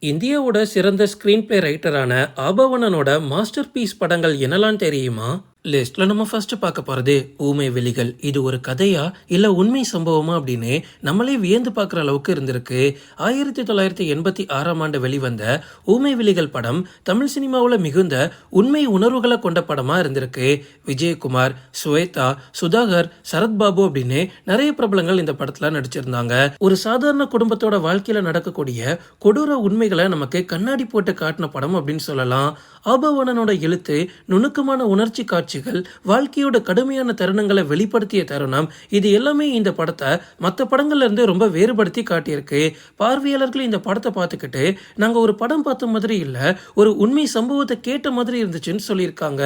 இந்தியாவோட சிறந்த screen play ரைட்டரான ஆபவனனோட master piece படங்கள் என்னலாம் தெரியுமா? லிஸ்ட்ல நம்ம ஃபர்ஸ்ட் பார்க்க போறது ஊமை வெளிகள். இது ஒரு கதையா இல்ல உண்மை சம்பவமா அப்படின்னு நம்மளே வியந்து பார்க்குற அளவுக்கு இருந்திருக்கு. 1986ஆம் ஆண்டு வெளிவந்த ஊமை வெளிகள் படம் தமிழ் சினிமாவில் மிகுந்த உண்மை உணர்வுகளை கொண்ட படமா இருந்திருக்கு. விஜயகுமார், ஸ்வேதா, சுதாகர், சரத்பாபு அப்படின்னு நிறைய பிரபலங்கள் இந்த படத்துல நடிச்சிருந்தாங்க. ஒரு சாதாரண குடும்பத்தோட வாழ்க்கையில நடக்கக்கூடிய கொடூர உண்மைகளை நமக்கு கண்ணாடி போட்டு காட்டின படம் அப்படின்னு சொல்லலாம். ஆபவனனோட எழுத்து, நுணுக்கமான உணர்ச்சி காட்சிகள், வாழ்க்கையோட கடுமையான தருணங்களை வெளிப்படுத்திய தருணம், இது எல்லாமே இந்த படத்தை மற்ற படங்கள்ல இருந்து ரொம்ப வேறுபடுத்தி காட்டியிருக்கு. பார்வையாளர்கள் இந்த படத்தை பார்த்துக்கிட்டு நாங்க ஒரு படம் பார்த்த மாதிரி இல்ல, ஒரு உண்மை சம்பவத்தை கேட்ட மாதிரி இருந்துச்சுன்னு சொல்லியிருக்காங்க.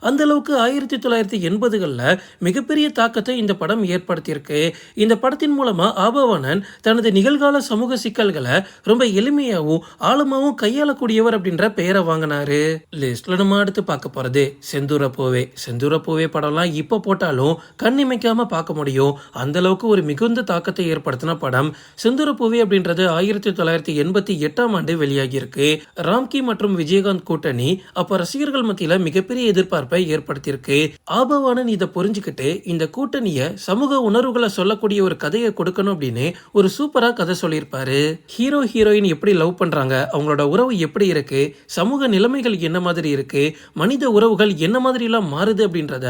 அந்த அளவுக்கு 1980களில் மிகப்பெரிய தாக்கத்தை இந்த படம் ஏற்படுத்தியிருக்கு. இந்த படத்தின் மூலமா ஆபவனன் தனது நிகழ்கால சமூக சிக்கல்களை ரொம்ப எளிமையாகவும் ஆழமாகவும் கையாளக்கூடியவர் அப்படின்ற பெயரை வாங்கினாரு. லிஸ்ட்ல நம்ம அடுத்து பார்க்க போறது செந்தூர பூவே. செந்தூர பூவே படம்லாம் இப்ப போட்டாலும் கண் இமைக்காம பார்க்க முடியும். அந்த அளவுக்கு ஒரு மிகுந்த தாக்கத்தை ஏற்படுத்தின படம் செந்தூர பூவே அப்படின்றது 1988ஆம் ஆண்டு வெளியாகி இருக்கு. ராம்கி மற்றும் விஜயகாந்த் கூட்டணி அப்ப ரசிகர்கள் மத்தியில மிகப்பெரிய எதிர்பார்ப்பை ஏற்படுத்தியிருக்கு. ஆபவானன் இதை புரிஞ்சுக்கிட்டு இந்த கூட்டணிய சமூக உணர்வுகளை சொல்லக்கூடிய ஒரு கதையை கொடுக்கணும் அப்படின்னு ஒரு சூப்பரா கதை சொல்லியிருப்பாரு. ஹீரோ ஹீரோயின் எப்படி லவ் பண்றாங்க, அவங்களோட உறவு எப்படி இருக்கு, சமூக நிலைமைகள் என்ன மாதிரி இருக்கு, மனித உறவுகள் என்ன மாதிரி எல்லாம் மாறுது அப்படின்றத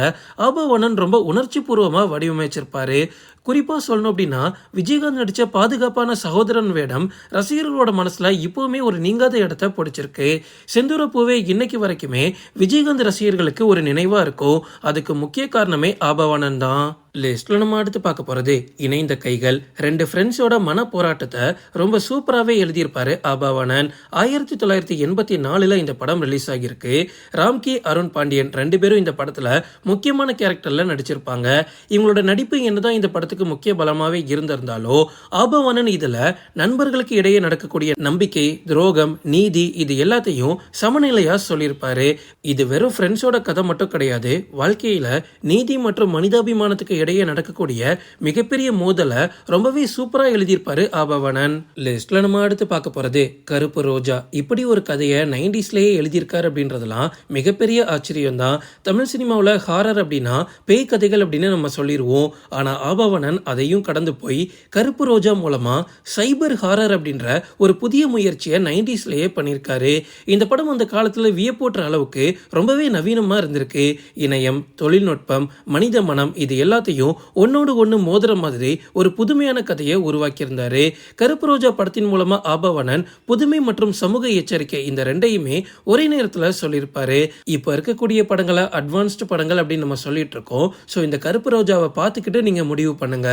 ஆபவனன் ரொம்ப உணர்ச்சி பூர்வமா வடிவமைச்சிருப்பாரு. குறிப்பா சொல்லணும் அப்படின்னா விஜயகாந்த் நடிச்ச பாதுகாப்பான சகோதரன் வேடம் ரசிகர்களோட மனசுல இப்பவுமே ஒரு நீங்காத இடத்தை பிடிச்சிருக்கு. செந்தூர பூவே இன்னைக்கு வரைக்குமே விஜயகாந்த் ரசிகர்களுக்கு ஒரு நினைவா இருக்கும். அதுக்கு முக்கிய காரணமே ஆபவானன் தான். லிஸ்ட்ல நம்ம அடுத்து பார்க்க போறது இணைந்த கைகள். ரெண்டு ஃப்ரெண்ட்ஸோட மன போராட்டத்தை ரொம்ப சூப்பராகவே எழுதியிருப்பாரு ஆபவானன். 1984 இந்த படம் ரிலீஸ் ஆகியிருக்கு. ராம்கி, அருண் பாண்டியன் ரெண்டு பேரும் இந்த படத்துல முக்கியமான கேரக்டர்ல நடிச்சிருப்பாங்க. இவங்களோட நடிப்பு என்னதான் இந்த படத்துக்கு முக்கிய பலமாவே இருந்திருந்தாலோ ஆபவானன் இதுல நண்பர்களுக்கு இடையே நடக்கக்கூடிய நம்பிக்கை, துரோகம், நீதி இது எல்லாத்தையும் சமநிலையா சொல்லியிருப்பாரு. இது வெறும் ஃப்ரெண்ட்ஸோட கதை மட்டும் கிடையாது, வாழ்க்கையில நீதி மற்றும் மனிதாபிமானத்துக்கு இடையே நடக்கக்கூடிய மிகப்பெரிய மோதலை ரொம்பவே சூப்பரா எழுதியிருப்பாரு ஆபவனன். லிஸ்ட்ல நம்ம அடுத்து பார்க்க போறது கருப்பு ரோஜா. இப்படி ஒரு கதையை 90ஸ்லயே எழுதியிருக்காரு அப்படின்றதெல்லாம் மிகப்பெரிய ஆச்சரியம் தான். தமிழ் சினிமாவில் ஹாரர் அப்படின்னா பேய் கதைகள் அப்படின்னு நம்ம சொல்லிடுவோம். ஆனா ஆபவனன் அதையும் கடந்து போய் கருப்பு ரோஜா மூலமா சைபர் ஹாரர் அப்படின்ற ஒரு புதிய முயற்சியை 90ஸ்லயே பண்ணியிருக்காரு. இந்த படம் அந்த காலத்துல வியப்பூட்டுற அளவுக்கு ரொம்பவே நவீனமா இருந்திருக்கு. இணையம், தொழில்நுட்பம், மனித மனம் இது எல்லாத்தையும் ஒன்னோடு ஒன்று மோதுற மாதிரி ஒரு புதுமையான கதையை உருவாக்கியிருந்தாரு. கருப்பு ரோஜா படத்தின் மூலமா ஆபவனன் புதுமை மற்றும் சமூக எச்சரிக்கை இந்த ரெண்டையுமே ஒரே நேரத்தில் சொல்லியிருப்பாரு. இப்போ இருக்கக்கூடிய படங்களை அட்வான்ஸ்டு படங்கள் அப்படின்னு நம்ம சொல்லிட்டு இருக்கோம். ஸோ இந்த கருப்பு ரோஜாவை பார்த்துக்கிட்டு நீங்க முடிவு பண்ணுங்க.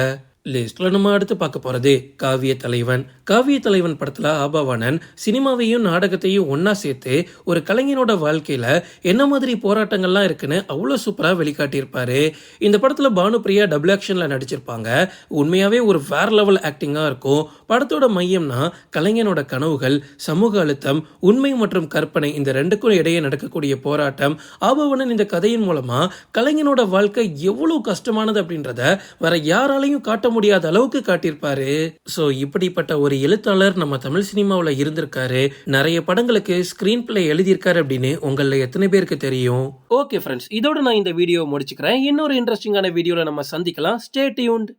லிஸ்ட்ல நம்ம அடுத்து பார்க்க போறது காவிய தலைவன். காவிய தலைவன் படத்துல ஆபவானன் சினிமாவையும் நாடகத்தையும் ஒன்னா சேர்த்து ஒரு கலைஞனோட வாழ்க்கையில என்ன மாதிரி போராட்டங்கள்லாம் இருக்குன்னு அவ்வளோ சூப்பரா வெளிக்காட்டியிருப்பாரு. இந்த படத்துல பானுப்பிரியா டபுள் ஆக்ஷன்ல நடிச்சிருப்பாங்க. உண்மையாவே ஒரு வேற லெவல் ஆக்டிங்கா இருக்கும். படத்தோட மையம்னா கலைஞனோட கனவுகள், சமூக அழுத்தம், உண்மை மற்றும் கற்பனை இந்த ரெண்டுக்கும் இடையே நடக்கக்கூடிய போராட்டம். ஆபவனன் இந்த கதையின் மூலமா கலைஞனோட வாழ்க்கை எவ்வளவு கஷ்டமானது அப்படின்றத வேற யாராலையும் காட்ட முடியாத அளவுக்கு காட்டியிருப்பாரு. சோ இப்படிப்பட்ட ஒரு எழுத்தாளர் நம்ம தமிழ் சினிமாவில் இருந்திருக்காரு. நிறைய படங்களுக்கு ஸ்கிரீன் பிளே எழுதியிருக்காரு அப்படின்னு உங்கள எத்தனை பேருக்கு தெரியும்? ஓகே ஃப்ரெண்ட்ஸ், இதோட நான் இந்த வீடியோ முடிச்சுக்கிறேன். இன்னொரு இன்ட்ரெஸ்டிங்கான வீடியோல நம்ம சந்திக்கலாம். Stay tuned.